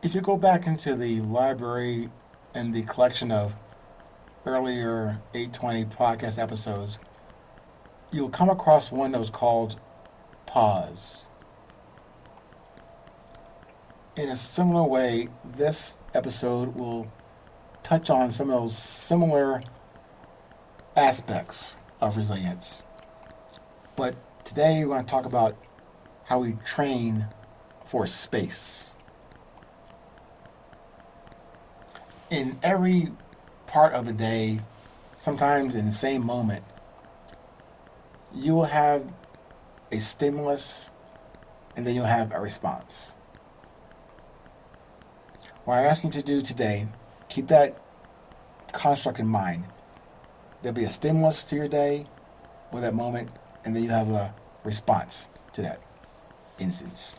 If you go back into the library and the collection of earlier 820 podcast episodes, you'll come across one that was called Pause. In a similar way, this episode will touch on some of those similar aspects of resilience. But today we're going to talk about how we train for space. In every part of the day, sometimes in the same moment, you will have a stimulus and then you'll have a response. What I'm asking you to do today, keep that construct in mind. There'll be a stimulus to your day or that moment, and then you have a response to that instance.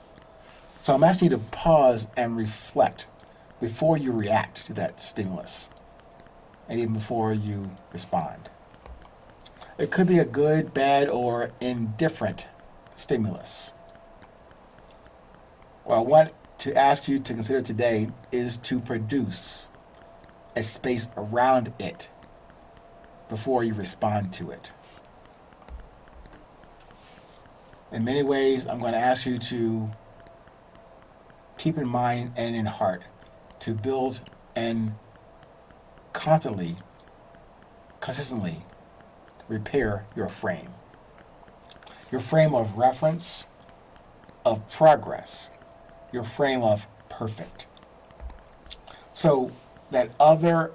So I'm asking you to pause and reflect before you react to that stimulus, and even before you respond. It could be a good, bad, or indifferent stimulus. What I want to ask you to consider today is to produce a space around it before you respond to it. In many ways, I'm going to ask you to keep in mind and in heart to build and consistently repair your frame. Your frame of reference, of progress, your frame of perfect. So that other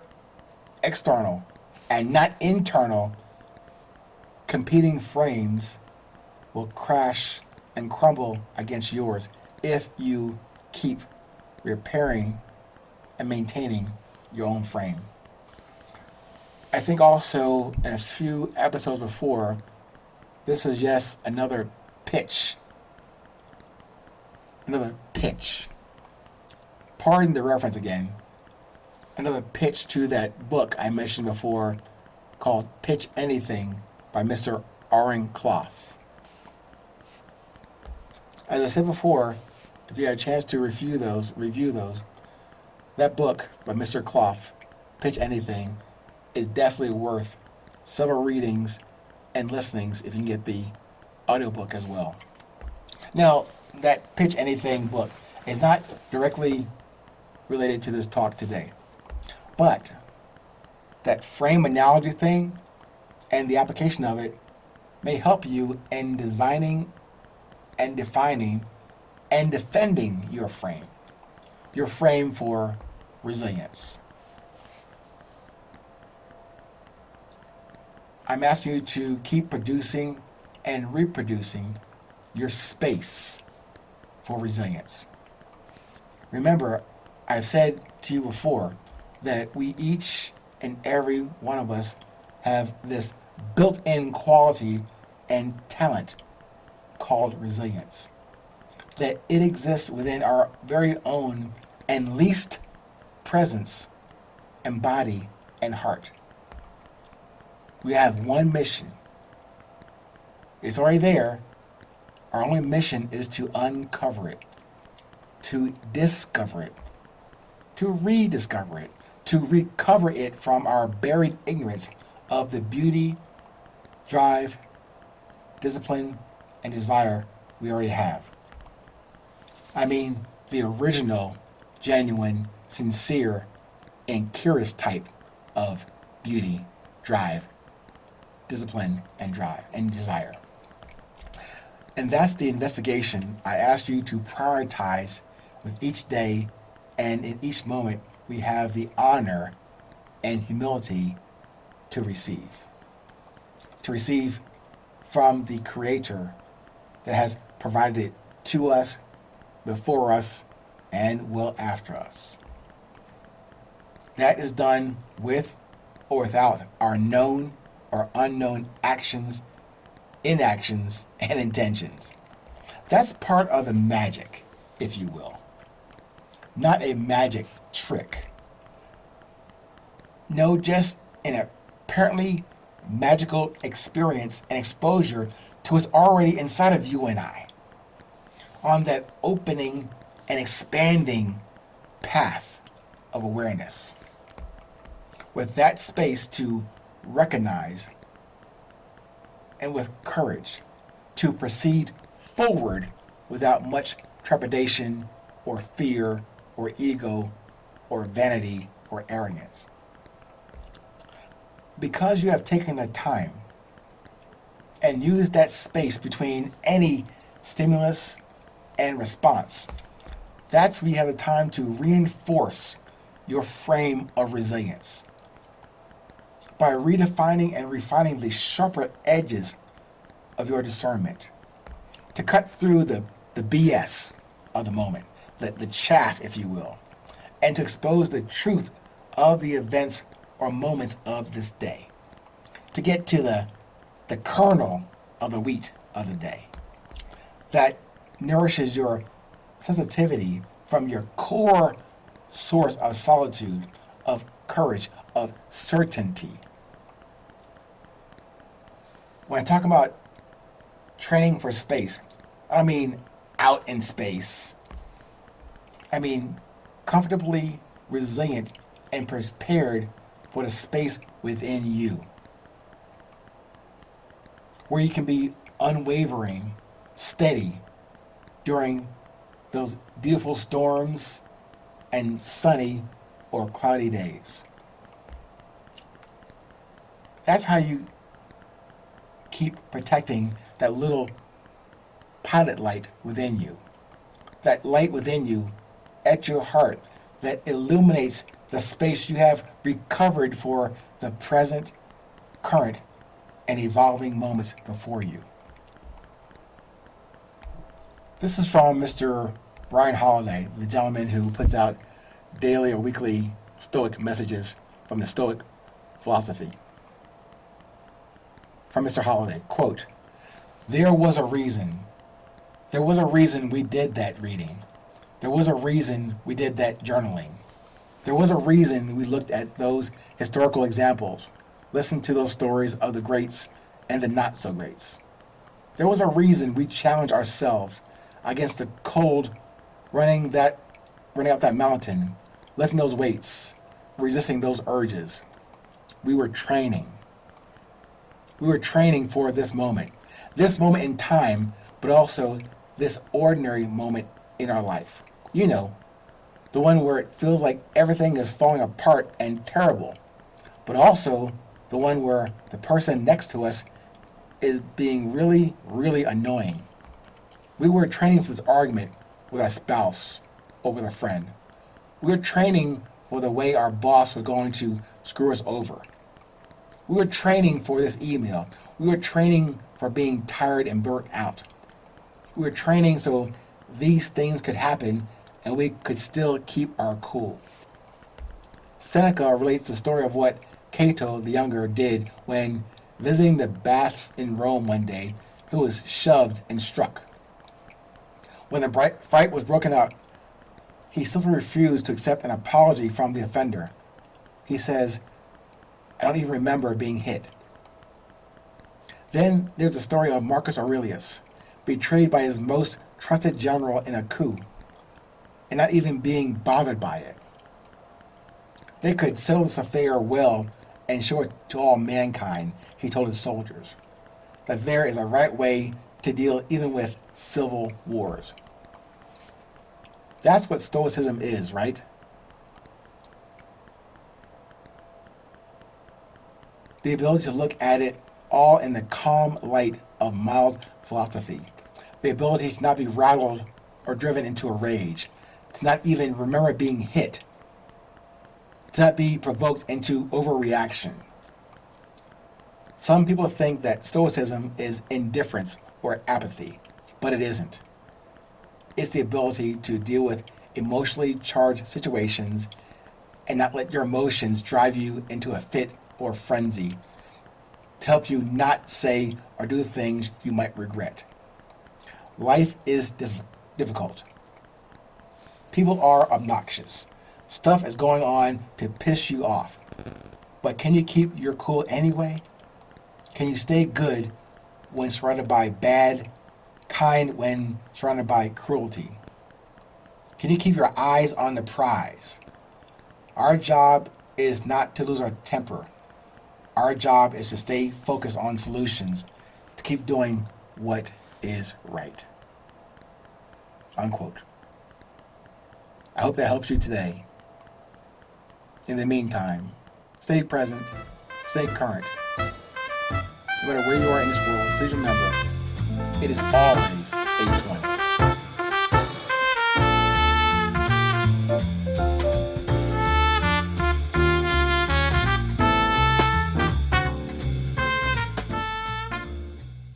external and not internal competing frames will crash and crumble against yours if you keep repairing and maintaining your own frame. I think also in a few episodes before, this is just another pitch. Pardon the reference again. Another pitch to that book I mentioned before called Pitch Anything by Mr. Aaron Clough. As I said before, if you had a chance to review those, that book by Mr. Clough, Pitch Anything, is definitely worth several readings and listenings if you can get the audiobook as well. Now, that Pitch Anything book is not directly related to this talk today, but that frame analogy thing and the application of it may help you in designing and defining and defending your frame for resilience. I'm asking you to keep producing and reproducing your space for resilience. Remember, I've said to you before that we each and every one of us have this built-in quality and talent called resilience. That it exists within our very own and least presence and body and heart. We have one mission. It's already there. Our only mission is to uncover it, to discover it, to rediscover it, to recover it from our buried ignorance of the beauty, drive, discipline, and desire we already have. I mean, the original, genuine, sincere, and curious type of beauty, drive, discipline, and drive, and desire. And that's the investigation I ask you to prioritize with each day, and in each moment we have the honor and humility to receive. To receive from the Creator that has provided it to us, before us, and will after us. That is done with or without our known or unknown actions, inactions, and intentions. That's part of the magic, if you will. Not a magic trick. No, just an apparently magical experience and exposure to what's already inside of you and I. On that opening and expanding path of awareness, with that space to recognize, and with courage to proceed forward without much trepidation or fear or ego or vanity or arrogance. Because you have taken the time and used that space between any stimulus and response, that's when you have the time to reinforce your frame of resilience by redefining and refining the sharper edges of your discernment, to cut through the BS of the moment, the chaff, if you will, and to expose the truth of the events or moments of this day, to get to the kernel of the wheat of the day that nourishes your sensitivity from your core source of solitude, of courage, of certainty. When I talk about training for space, I don't mean out in space. I mean comfortably resilient and prepared for the space within you, where you can be unwavering, steady during those beautiful storms and sunny or cloudy days. That's how you keep protecting that little pilot light within you, that light within you at your heart that illuminates the space you have recovered for the present, current, and evolving moments before you. This is from Mr. Ryan Holiday, the gentleman who puts out daily or weekly Stoic messages from the Stoic philosophy. From Mr. Holiday, quote, "There was a reason. There was a reason we did that reading. There was a reason we did that journaling. There was a reason we looked at those historical examples, listened to those stories of the greats and the not-so-greats. There was a reason we challenged ourselves against the cold, running up that mountain, lifting those weights, resisting those urges. We were training. We were training for this moment in time, but also this ordinary moment in our life. You know, the one where it feels like everything is falling apart and terrible, but also the one where the person next to us is being really, really annoying. We were training for this argument with our spouse or with a friend. We were training for the way our boss was going to screw us over. We were training for this email. We were training for being tired and burnt out. We were training so these things could happen and we could still keep our cool." Seneca relates the story of what Cato the Younger did when, visiting the baths in Rome one day, he was shoved and struck. When the fight was broken up, he simply refused to accept an apology from the offender. He says, "I don't even remember being hit." Then there's the story of Marcus Aurelius, betrayed by his most trusted general in a coup, and not even being bothered by it. They could settle this affair well and show it to all mankind, he told his soldiers, that there is a right way to deal even with civil wars. That's what Stoicism is, right? The ability to look at it all in the calm light of mild philosophy. The ability to not be rattled or driven into a rage. To not even remember being hit. To not be provoked into overreaction. Some people think that Stoicism is indifference or apathy, but it isn't. It's the ability to deal with emotionally charged situations and not let your emotions drive you into a fit or frenzy, to help you not say or do things you might regret. Life is difficult. People are obnoxious. Stuff is going on to piss you off. But can you keep your cool anyway? Can you stay good when surrounded by bad, kind when surrounded by cruelty? Can Can you keep your eyes on the prize? Our job is not to lose our temper. Our job is to stay focused on solutions, to keep doing what is right. Unquote. I hope that helps you today. In the meantime, stay present, stay current. No matter where you are in this world, please remember, it is always 820.